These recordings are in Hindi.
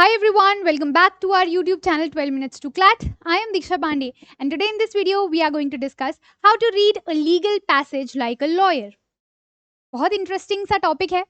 Hi everyone, welcome back to our YouTube channel 12 Minutes to CLAT. I am Diksha Pandey and today in this video we are going to discuss how to read a legal passage like a lawyer. बहुत इंटरेस्टिंग सा टॉपिक है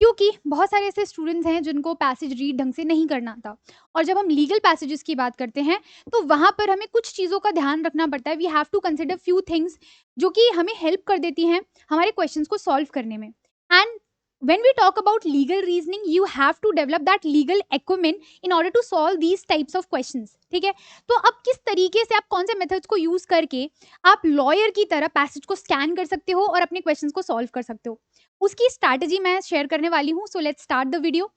क्योंकि बहुत सारे ऐसे स्टूडेंट्स हैं जिनको पैसेज रीड ढंग से नहीं करना आता और जब हम लीगल पैसेजेस की बात करते हैं तो वहाँ पर हमें कुछ चीज़ों का ध्यान रखना पड़ता है. We have to consider few things जो कि हमें हेल्प कर देती हैं हमारे क्वेश्चंस को सॉल्व करने में. And when we talk about legal reasoning you have to develop that legal acumen in order to solve these types of questions. ठीक है, तो अब किस तरीके से आप कौन से मेथड्स को यूज करके आप लॉयर की तरह पैसेज को स्कैन कर सकते हो और अपने क्वेश्चंस को सॉल्व कर सकते हो, उसकी स्ट्रैटेजी मैं शेयर करने वाली हूँ. So let's start the video.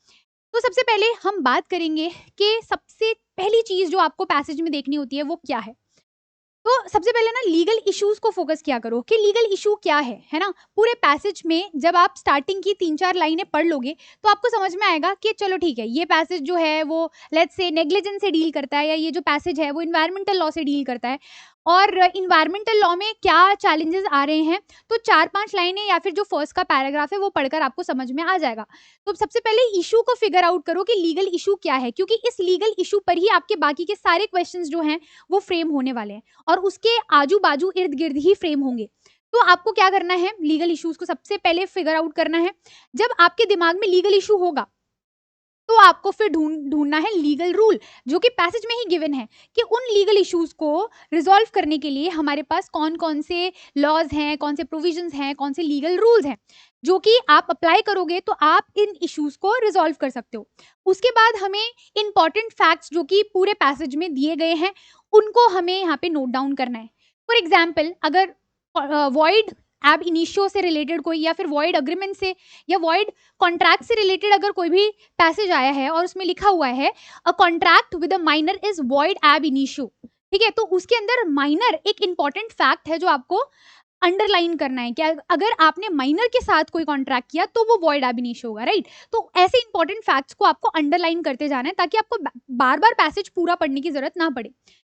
तो सबसे पहले हम बात करेंगे कि सबसे पहली चीज जो आपको पैसेज में देखनी होती है वो क्या है. तो सबसे पहले ना लीगल इश्यूज को फोकस किया करो कि लीगल इशू क्या है ना. पूरे पैसेज में जब आप स्टार्टिंग की 3-4 लाइनें पढ़ लोगे तो आपको समझ में आएगा कि चलो ठीक है, ये पैसेज जो है वो लेट्स से नेग्लिजेंस से डील करता है या ये जो पैसेज है वो इन्वायरमेंटल लॉ से डील करता है और इन्वायरमेंटल लॉ में क्या चैलेंजेस आ रहे हैं. तो 4-5 लाइनें या फिर जो फर्स्ट का पैराग्राफ है वो पढ़कर आपको समझ में आ जाएगा. तो सबसे पहले इशू को फिगर आउट करो कि लीगल इशू क्या है, क्योंकि इस लीगल इशू पर ही आपके बाकी के सारे क्वेश्चंस जो हैं वो फ्रेम होने वाले हैं और उसके आजू बाजू इर्द गिर्द ही फ्रेम होंगे. तो आपको क्या करना है, लीगल इश्यूज को सबसे पहले फिगर आउट करना है. जब आपके दिमाग में लीगल इशू होगा तो आपको फिर ढूंढना है लीगल रूल जो कि पैसेज में ही गिवन है कि उन लीगल इश्यूज को रिजॉल्व करने के लिए हमारे पास कौन कौन से लॉज हैं, कौन से प्रोविजंस हैं, कौन से लीगल रूल्स हैं जो कि आप अप्लाई करोगे तो आप इन इश्यूज को रिजॉल्व कर सकते हो. उसके बाद हमें इंपॉर्टेंट फैक्ट्स जो कि पूरे पैसेज में दिए गए हैं उनको हमें यहाँ पे नोट डाउन करना है. फॉर एग्जाम्पल, अगर वॉइड एब इनिशियो से रिलेटेड कोई या फिर वॉइड अग्रीमेंट से या वॉइड कॉन्ट्रैक्ट से रिलेटेड अगर कोई भी पैसेज आया है और उसमें लिखा हुआ है a contract with a minor is void एब इनिशियो, ठीक है, तो उसके अंदर माइनर एक इंपॉर्टेंट फैक्ट है जो आपको अंडरलाइन करना है कि अगर आपने माइनर के साथ कोई कॉन्ट्रैक्ट किया तो वो वॉइड एब इनिशियो होगा, राइट. तो ऐसे इंपॉर्टेंट फैक्ट्स को आपको अंडरलाइन करते जाना है ताकि आपको बार बार पैसेज पूरा पढ़ने की जरूरत ना पड़े.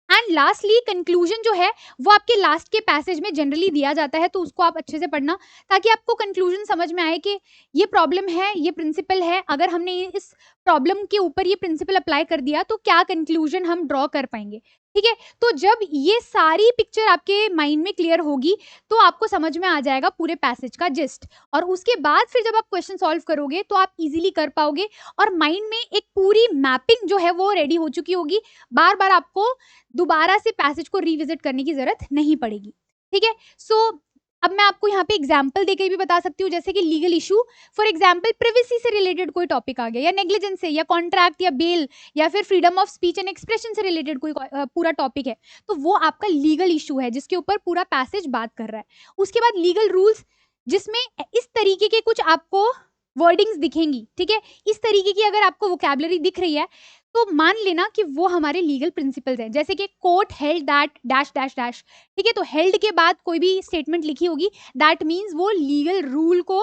एंड लास्टली कंक्लूजन जो है वो आपके लास्ट के पैसेज में जनरली दिया जाता है, तो उसको आप अच्छे से पढ़ना ताकि आपको कंक्लूजन समझ में आए कि ये प्रॉब्लम है, ये प्रिंसिपल है, अगर हमने इस प्रॉब्लम के ऊपर ये प्रिंसिपल अप्लाई कर दिया तो क्या कंक्लूजन हम ड्रॉ कर पाएंगे. ठीक है, तो जब ये सारी पिक्चर आपके माइंड में क्लियर होगी तो आपको समझ में आ जाएगा पूरे पैसेज का जिस्ट, और उसके बाद फिर जब आप क्वेश्चन सॉल्व करोगे तो आप इजीली कर पाओगे और माइंड में एक पूरी मैपिंग जो है वो रेडी हो चुकी होगी. बार बार आपको दोबारा से पैसेज को रिविजिट करने की जरूरत नहीं पड़ेगी. ठीक है, सो अब मैं आपको यहाँ पे एग्जाम्पल देके भी बता सकती हूँ, जैसे कि legal issue, for example privacy से रिलेटेड कोई टॉपिक आ गया या नेग्लिजेंस से या कॉन्ट्रैक्ट या बेल या फिर freedom of speech and expression से रिलेटेड कोई पूरा टॉपिक है, तो वो आपका लीगल इशू है जिसके ऊपर पूरा पैसेज बात कर रहा है. उसके बाद लीगल रूल्स जिसमें इस तरीके के कुछ आपको वर्डिंग्स दिखेंगी. ठीक है, इस तरीके की अगर आपको वोकैबुलरी दिख रही है तो मान लेना कि वो हमारे लीगल प्रिंसिपल्स हैं, जैसे कि court held that dash dash dash. ठीक है, तो हेल्ड के बाद कोई भी स्टेटमेंट लिखी होगी दैट मीन्स वो लीगल रूल को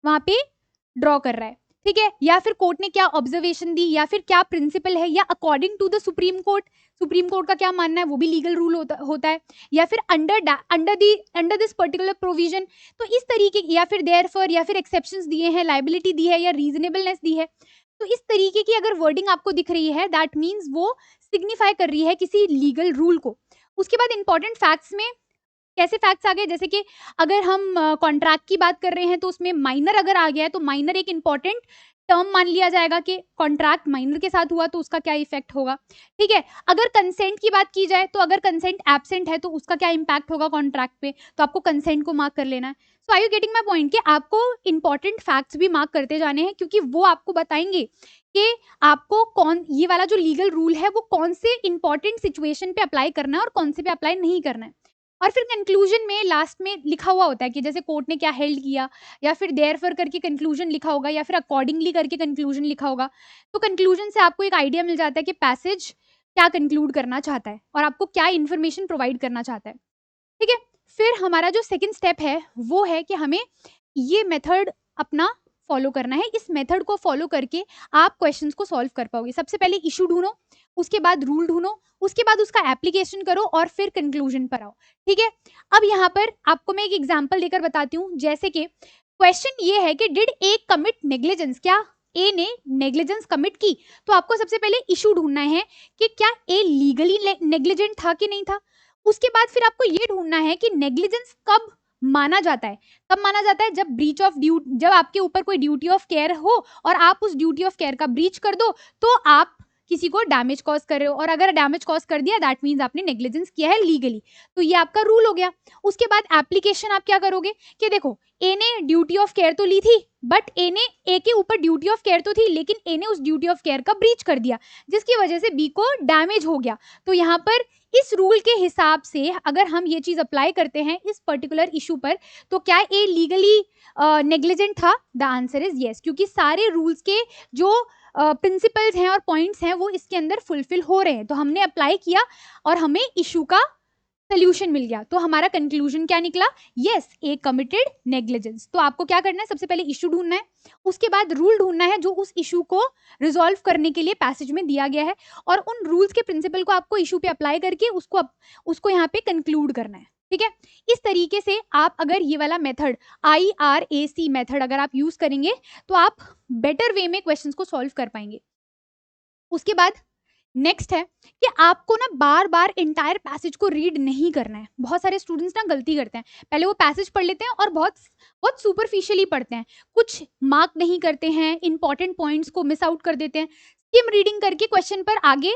वहां पे ड्रॉ कर रहा है. ठीक है, या फिर कोर्ट ने क्या ऑब्जर्वेशन दी या फिर क्या प्रिंसिपल है या according to the Supreme Court का क्या मानना है वो भी लीगल रूल होता है, या फिर अंडर दिस पर्टिकुलर प्रोविजन. तो इस तरीके, या फिर देयरफॉर, या फिर एक्सेप्शंस दिए हैं, लाइबिलिटी दी है या रीजनेबलनेस दी है. तो इस तरीके की अगर वर्डिंग आपको दिख रही है दैट मीन्स वो सिग्निफाई कर रही है किसी लीगल रूल को. उसके बाद इंपॉर्टेंट फैक्ट्स में कैसे फैक्ट्स आ गए, जैसे कि अगर हम कॉन्ट्रैक्ट की बात कर रहे हैं तो उसमें माइनर अगर आ गया है तो माइनर एक इंपॉर्टेंट टर्म मान लिया जाएगा कि कॉन्ट्रैक्ट माइनर के साथ हुआ तो उसका क्या इफेक्ट होगा. ठीक है, अगर कंसेंट की बात की जाए तो अगर कंसेंट एब्सेंट है तो उसका क्या इंपैक्ट होगा कॉन्ट्रैक्ट पे, तो आपको कंसेंट को मार्क कर लेना है. So are you getting my point कि आपको इंपॉर्टेंट फैक्ट्स भी मार्क करते जाने हैं क्योंकि वो आपको बताएंगे कि आपको कौन ये वाला जो लीगल रूल है वो कौन से इंपॉर्टेंट सिचुएशन पे अप्लाई करना है और कौन से पे अप्लाई नहीं करना है. और फिर कंक्लूजन में लास्ट में लिखा हुआ होता है कि जैसे कोर्ट ने क्या हेल्ड किया, या फिर देयरफॉर करके कंक्लूजन लिखा होगा, या फिर अकॉर्डिंगली करके कंक्लूजन लिखा होगा. तो कंक्लूजन से आपको एक आइडिया मिल जाता है कि पैसेज क्या कंक्लूड करना चाहता है और आपको क्या इन्फॉर्मेशन प्रोवाइड करना चाहता है. ठीक है, फिर हमारा जो सेकेंड स्टेप है वो है कि हमें ये मेथड अपना फॉलो करना है. इस मेथड को फॉलो करके आप क्वेश्चंस को सॉल्व कर पाओगे. सबसे पहले इशू ढूंढो, उसके बाद रूल ढूंढो, उसके बाद उसका एप्लीकेशन करो और फिर कंक्लूजन पर आओ. ठीक है, अब यहाँ पर आपको मैं एक एग्जांपल देकर बताती हूँ. जैसे कि क्वेश्चन ये है कि डिड ए कमिट नेग्लिजेंस, क्या ए ने नेग्लिजेंस कमिट की, तो आपको सबसे पहले इशू ढूंढना है कि क्या ए लीगली नेग्लिजेंट था कि नहीं था। उसके बाद फिर आपको ये ढूंढना है कि नेग्लिजेंस कब माना जाता है। कब माना जाता है? जब ब्रीच ऑफ ड्यूटी, जब आपके ऊपर कोई ड्यूटी ऑफ केयर हो और आप उस ड्यूटी ऑफ केयर का ब्रीच कर दो तो आप किसी को डैमेज कॉज कर रहे हो, और अगर डैमेज कॉज कर दिया दैट मीन्स आपने नेग्लिजेंस किया है लीगली। तो ये आपका रूल हो गया। उसके बाद एप्लीकेशन आप क्या करोगे कि देखो ए ने ड्यूटी ऑफ केयर तो ली थी, बट ए के ऊपर ड्यूटी ऑफ केयर तो थी, लेकिन ए ने उस ड्यूटी ऑफ केयर का ब्रीच कर दिया जिसकी वजह से बी को डैमेज हो गया। तो यहाँ पर इस रूल के हिसाब से अगर हम ये चीज अप्लाई करते हैं इस पर्टिकुलर इशू पर, तो क्या ए लीगली नेग्लिजेंट था? द आंसर इज यस, क्योंकि सारे रूल्स के जो प्रिंसिपल्स हैं और पॉइंट्स हैं वो इसके अंदर फुलफिल हो रहे हैं। तो हमने अप्लाई किया और हमें इशू का सोल्यूशन मिल गया। तो हमारा कंक्लूजन क्या निकला? यस, ए कमिटेड नेग्लिजेंस। तो आपको क्या करना है? सबसे पहले इशू ढूंढना है, उसके बाद रूल ढूंढना है जो उस इशू को रिजॉल्व करने के लिए पैसेज में दिया गया है, और उन रूल्स के प्रिंसिपल को आपको इशू पे अप्लाई करके उसको यहाँ पे कंक्लूड करना है। ठीक है, इस तरीके से आप अगर ये वाला मेथड IRAC मेथड अगर आप यूज करेंगे तो आप बेटर वे में क्वेश्चंस को सॉल्व कर पाएंगे। उसके बाद नेक्स्ट है कि आपको ना बार बार इंटायर पैसेज को रीड नहीं करना है। बहुत सारे स्टूडेंट्स ना गलती करते हैं, पहले वो पैसेज पढ़ लेते हैं और बहुत सुपरफिशियली पढ़ते हैं, कुछ मार्क नहीं करते हैं, इंपॉर्टेंट पॉइंट्स को मिस आउट कर देते हैं, स्किम रीडिंग करके क्वेश्चन पर आगे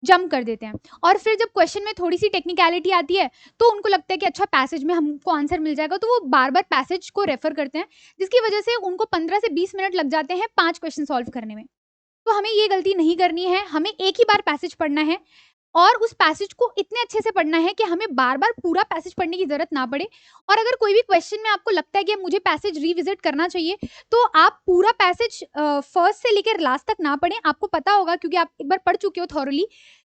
जंप कर देते हैं, और फिर जब क्वेश्चन में थोड़ी सी टेक्निकलिटी आती है तो उनको लगता है कि अच्छा पैसेज में हमको आंसर मिल जाएगा, तो वो बार बार पैसेज को रेफर करते हैं, जिसकी वजह से उनको 15 से 20 मिनट लग जाते हैं 5 क्वेश्चन सॉल्व करने में। तो हमें ये गलती नहीं करनी है, हमें एक ही बार पैसेज पढ़ना है और उस पैसेज को इतने अच्छे से पढ़ना है कि हमें बार बार पूरा पैसेज पढ़ने की जरूरत ना पड़े। और अगर कोई भी क्वेश्चन में आपको लगता है कि मुझे पैसेज रिविजिट करना चाहिए, तो आप पूरा पैसेज फर्स्ट से लेकर लास्ट तक ना पढ़ें। आपको पता होगा क्योंकि आप एक बार पढ़ चुके हो थॉरली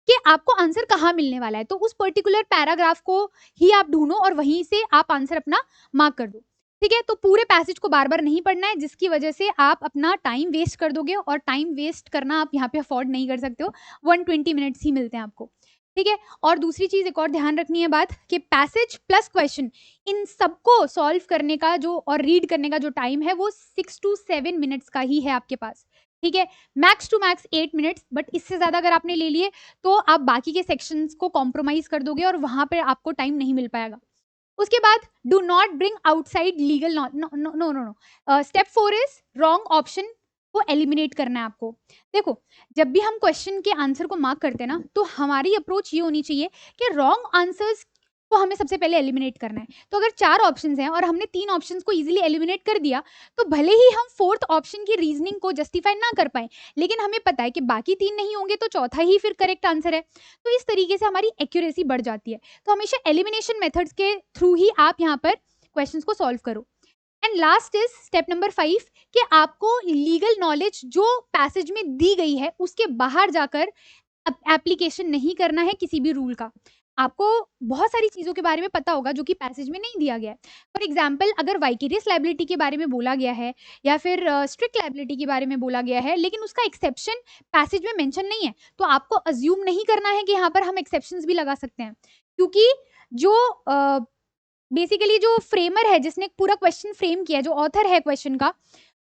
कि आपको आंसर कहाँ मिलने वाला है, तो उस पर्टिकुलर पैराग्राफ को ही आप ढूंढो और वहीं से आप आंसर अपना मार्क कर दो। ठीक है, तो पूरे पैसेज को बार बार नहीं पढ़ना है, जिसकी वजह से आप अपना टाइम वेस्ट कर दोगे, और टाइम वेस्ट करना आप यहाँ पे अफोर्ड नहीं कर सकते हो। 120 मिनट्स ही मिलते हैं आपको। ठीक है, और दूसरी चीज एक और ध्यान रखनी है बात कि पैसेज प्लस क्वेश्चन इन सबको सॉल्व करने का जो और रीड करने का जो टाइम है वो 6 to 7 मिनट्स का ही है आपके पास। ठीक है, max to max 8 minutes, but इससे ज्यादा अगर आपने ले लिए तो आप बाकी के सेक्शंस को कॉम्प्रोमाइज कर दोगे और वहां पर आपको टाइम नहीं मिल पाएगा। उसके बाद do not bring outside legal no. Step 4 is wrong option को एलिमिनेट करना है आपको। देखो, जब भी हम क्वेश्चन के आंसर को मार्क करते हैं ना, तो हमारी अप्रोच ये होनी चाहिए कि रॉन्ग आंसर्स को हमें सबसे पहले एलिमिनेट करना है। तो अगर 4 ऑप्शंस हैं और हमने 3 ऑप्शंस को इजीली एलिमिनेट कर दिया, तो भले ही हम 4th ऑप्शन की रीजनिंग को जस्टिफाई ना कर पाए, लेकिन हमें पता है कि बाकी 3 नहीं होंगे तो चौथा ही फिर करेक्ट आंसर है। तो इस तरीके से हमारी एक्यूरेसी बढ़ जाती है। तो हमेशा एलिमिनेशन मेथड्स के थ्रू ही आप यहाँ पर क्वेश्चंस को सॉल्व करो। And last is step number 5 कि आपको लीगल नॉलेज जो पैसेज में दी गई है उसके बाहर जाकर एप्लीकेशन नहीं करना है किसी भी रूल का। आपको बहुत सारी चीज़ों के बारे में पता होगा जो कि पैसेज में नहीं दिया गया है। फॉर एग्जाम्पल, अगर वाइकेरियस लाइबिलिटी के बारे में बोला गया है या फिर स्ट्रिक्ट लाइबिलिटी के बारे में बोला गया है, लेकिन उसका एक्सेप्शन पैसेज में मेंशन नहीं है, तो आपको अज्यूम नहीं करना है कि यहाँ पर हम एक्सेप्शंस भी लगा सकते हैं, क्योंकि जो बेसिकली जो फ्रेमर है, जिसने पूरा क्वेश्चन फ्रेम किया, जो ऑथर है क्वेश्चन का,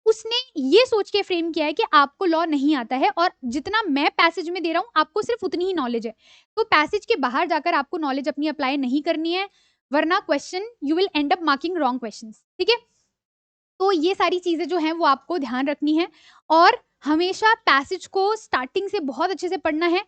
उसने ये सोच के फ्रेम किया है कि आपको लॉ नहीं आता है और जितना मैं पैसेज में दे रहा हूँ आपको सिर्फ उतनी ही नॉलेज है। तो पैसेज के बाहर जाकर आपको नॉलेज अपनी अप्लाई नहीं करनी है, वरना question you will and up marking wrong questions. ठीक है, तो ये सारी चीजें जो हैं वो आपको ध्यान रखनी है, और हमेशा पैसेज को स्टार्टिंग से बहुत अच्छे से पढ़ना है।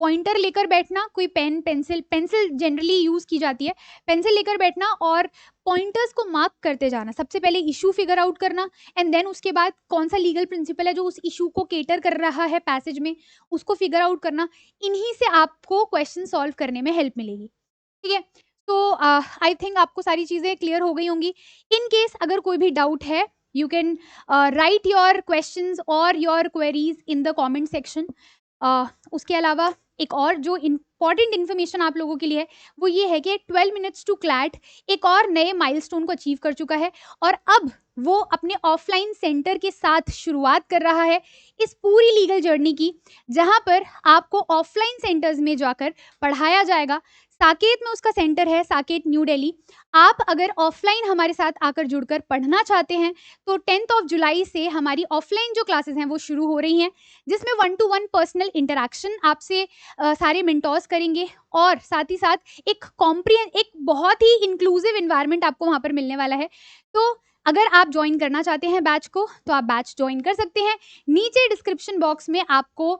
पॉइंटर लेकर बैठना, कोई पेन पेंसिल जनरली यूज की जाती है, पेंसिल लेकर बैठना और पॉइंटर्स को मार्क करते जाना। सबसे पहले इशू फिगर आउट करना, एंड देन उसके बाद कौन सा लीगल प्रिंसिपल है जो उस इशू को केटर कर रहा है पैसेज में, उसको फिगर आउट करना। इन्हीं से आपको क्वेश्चन सॉल्व करने में हेल्प मिलेगी। ठीक है, तो आई थिंक आपको सारी चीज़ें क्लियर हो गई होंगी। इन केस अगर कोई भी डाउट है, you can write your questions और your queries in the comment section. उसके अलावा एक और जो इम्पॉर्टेंट इन्फॉर्मेशन आप लोगों के लिए है वो ये है कि 12 मिनट्स टू क्लैट एक और नए माइलस्टोन को अचीव कर चुका है, और अब वो अपने ऑफलाइन सेंटर के साथ शुरुआत कर रहा है इस पूरी लीगल जर्नी की, जहां पर आपको ऑफलाइन सेंटर्स में जाकर पढ़ाया जाएगा, साकेत में उसका सेंटर है, साकेत न्यू दिल्ली। आप अगर ऑफलाइन हमारे साथ आकर जुड़कर पढ़ना चाहते हैं तो 10 जुलाई से हमारी ऑफलाइन जो क्लासेस हैं वो शुरू हो रही हैं, जिसमें 1-to-1 पर्सनल इंटरेक्शन आपसे सारे मेंटोर्स करेंगे, और साथ ही साथ एक बहुत ही इंक्लूसिव इन्वायरमेंट आपको वहाँ पर मिलने वाला है। तो अगर आप ज्वाइन करना चाहते हैं बैच को तो आप बैच ज्वाइन कर सकते हैं। नीचे डिस्क्रिप्शन बॉक्स में आपको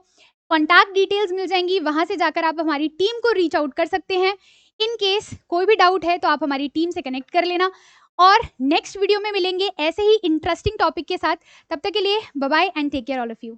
कॉन्टैक्ट डिटेल्स मिल जाएंगी, वहां से जाकर आप हमारी टीम को रीच आउट कर सकते हैं। इन केस कोई भी डाउट है तो आप हमारी टीम से कनेक्ट कर लेना, और नेक्स्ट वीडियो में मिलेंगे ऐसे ही इंटरेस्टिंग टॉपिक के साथ। तब तक के लिए bye bye and take care all of you.